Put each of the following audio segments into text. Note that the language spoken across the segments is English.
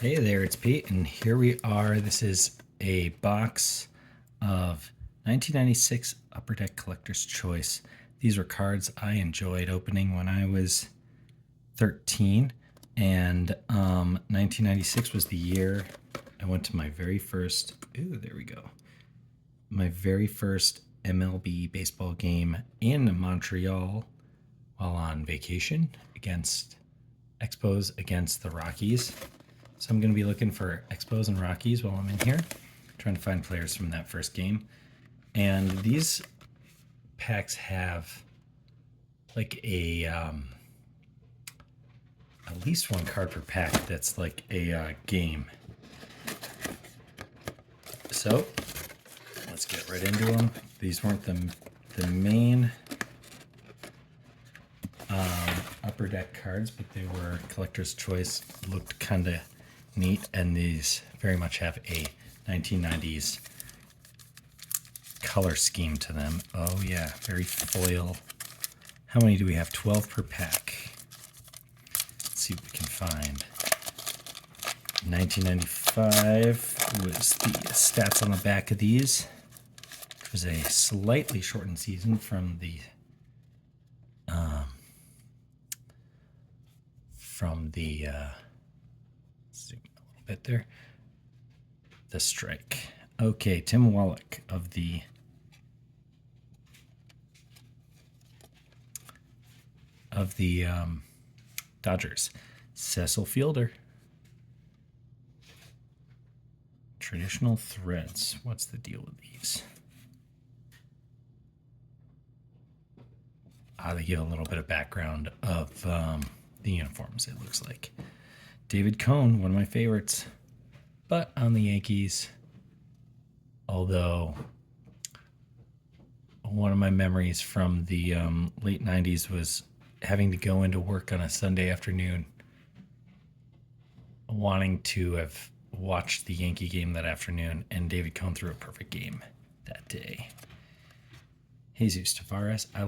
Hey there, it's Pete, and here we are. This is a box of 1996 Upper Deck Collector's Choice. These were cards I enjoyed opening when I was 13, and 1996 was the year I went to my very first, there we go, my very first MLB baseball game in Montreal while on vacation against Expos against the Rockies. So I'm going to be looking for Expos and Rockies while I'm in here, trying to find players from that first game. And these packs have like a at least one card per pack that's like a game. So let's get right into them. These weren't the main Upper Deck cards, but they were collector's choice. Looked kind of neat, and these very much have a 1990s color scheme to them. Oh yeah, very foil. How many do we have? 12 per pack. Let's see what we can find. 1995 was the stats on the back of these. It was a slightly shortened season from the zoom a little bit there. The strike. Okay, Tim Wallach of the Dodgers. Cecil Fielder. Traditional threads. What's the deal with these? They give a little bit of background of the uniforms, it looks like. David Cone, one of my favorites, but on the Yankees. Although one of my memories from the late 90s was having to go into work on a Sunday afternoon, wanting to have watched the Yankee game that afternoon, and David Cone threw a perfect game that day. Jesus Tavares, I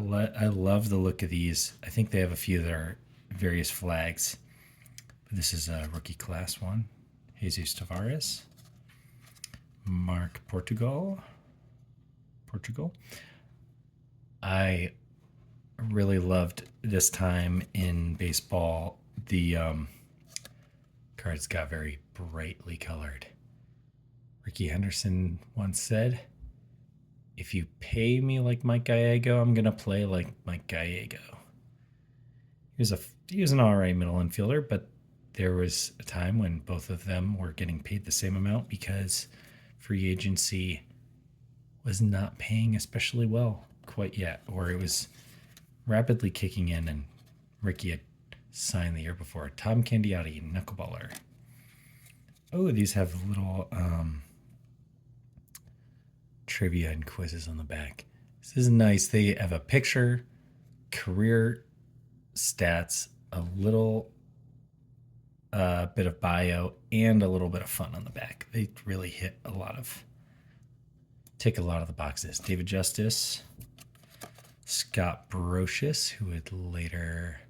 love the look of these. I think they have a few that are various flags. But this is a rookie class one. Jesus Tavares. Mark Portugal. I really loved this time in baseball. The cards got very brightly colored. Ricky Henderson once said, "If you pay me like Mike Gallego, I'm gonna play like Mike Gallego." He was an all right middle infielder, but there was a time when both of them were getting paid the same amount because free agency was not paying especially well quite yet, or it was rapidly kicking in, and Ricky had signed the year before. Tom Candiotti, knuckleballer. Oh, these have little trivia and quizzes on the back. This is nice. They have a picture, career stats, a little bit of bio, and a little bit of fun on the back. They really tick a lot of the boxes. David Justice, Scott Brocious, who would later,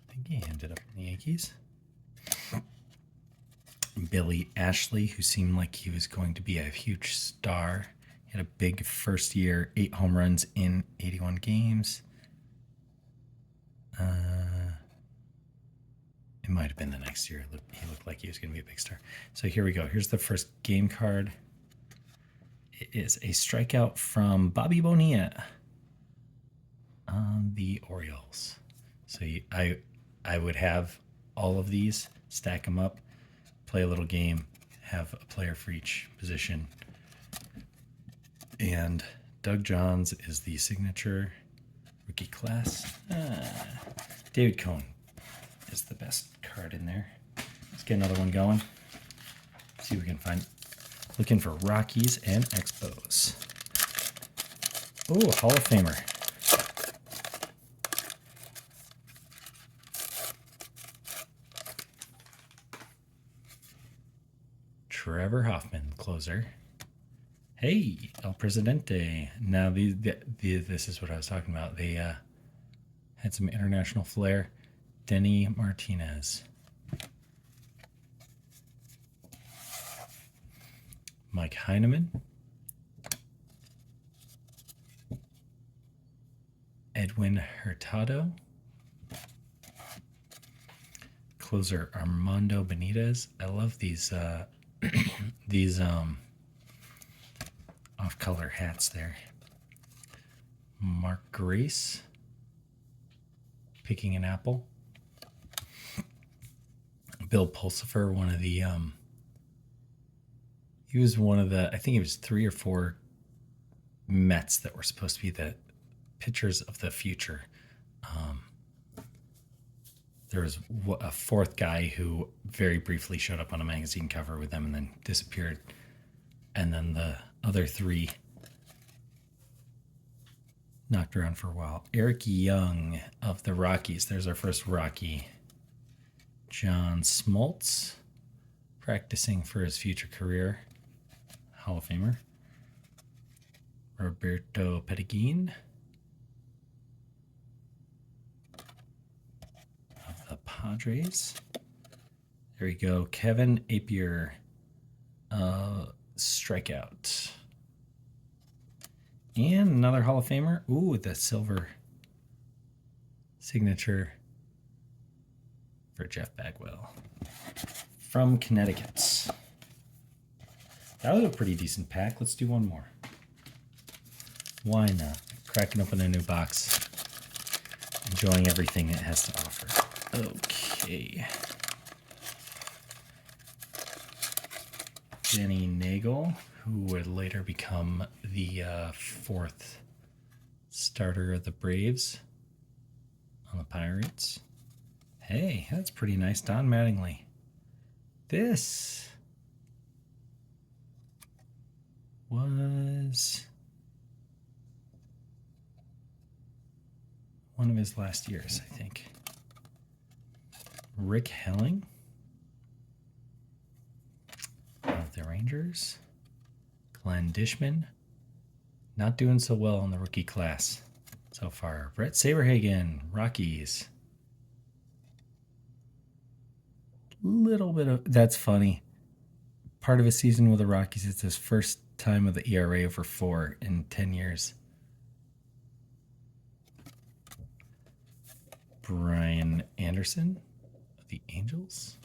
I think he ended up in the Yankees. Billy Ashley, who seemed like he was going to be a huge star. He had a big first year, 8 home runs in 81 games. It might have been the next year. He looked like he was going to be a big star. So here we go. Here's the first game card. It is a strikeout from Bobby Bonilla on the Orioles. So I would have all of these, stack them up, play a little game, have a player for each position. And Doug Johns is the signature rookie class. David Cone is the best card in there. Let's get another one going. See what we can find. Looking for Rockies and Expos. Oh, Hall of Famer. Trevor Hoffman, closer. Hey, El Presidente. Now, this is what I was talking about. They had some international flair. Denny Martinez. Mike Heineman. Edwin Hurtado. Closer Armando Benitez. I love these these off-color hats there. Mark Grace. Picking an apple. Bill Pulsifer, one of the he was one of the, I think it was 3 or 4 Mets that were supposed to be the pitchers of the future. There was a 4th guy who very briefly showed up on a magazine cover with them and then disappeared. And then the other 3 knocked around for a while. Eric Young of the Rockies. There's our first Rocky. John Smoltz, practicing for his future career. Hall of Famer. Roberto Pettigin of the Padres. There we go. Kevin Appier, strikeout. And another Hall of Famer. Ooh, the silver signature for Jeff Bagwell from Connecticut. That was a pretty decent pack. Let's do one more. Why not? Cracking open a new box. Enjoying everything it has to offer. Okay. Denny Nagel, who would later become the 4th starter of the Braves on the Pirates. Hey, that's pretty nice. Don Mattingly. This was one of his last years, I think. Rick Helling of the Rangers. Glenn Dishman. Not doing so well in the rookie class so far. Brett Saberhagen, Rockies. Little bit of, that's funny. Part of a season with the Rockies, it's his first time with the ERA over 4 in 10 years. Brian Anderson of the Angels.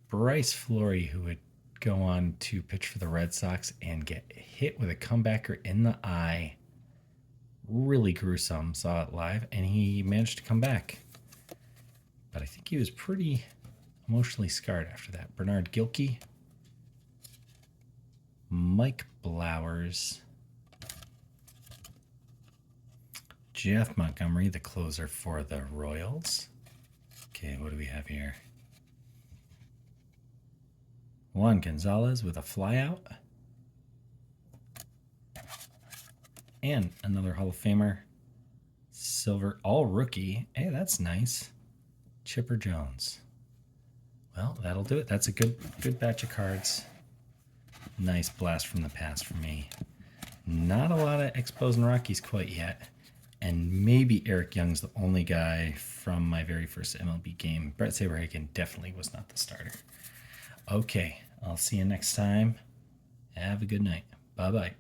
Bryce Flory, who would go on to pitch for the Red Sox and get hit with a comebacker in the eye. Really gruesome. Saw it live, and he managed to come back. But I think he was pretty emotionally scarred after that. Bernard Gilkey. Mike Blowers. Jeff Montgomery, the closer for the Royals. Okay, what do we have here? Juan Gonzalez with a flyout. And another Hall of Famer. Silver, all rookie. Hey, that's nice. Chipper Jones. Well, that'll do it. That's a good batch of cards. Nice blast from the past for me. Not a lot of Expos and Rockies quite yet. And maybe Eric Young's the only guy from my very first MLB game. Brett Saberhagen definitely was not the starter. Okay, I'll see you next time. Have a good night. Bye-bye.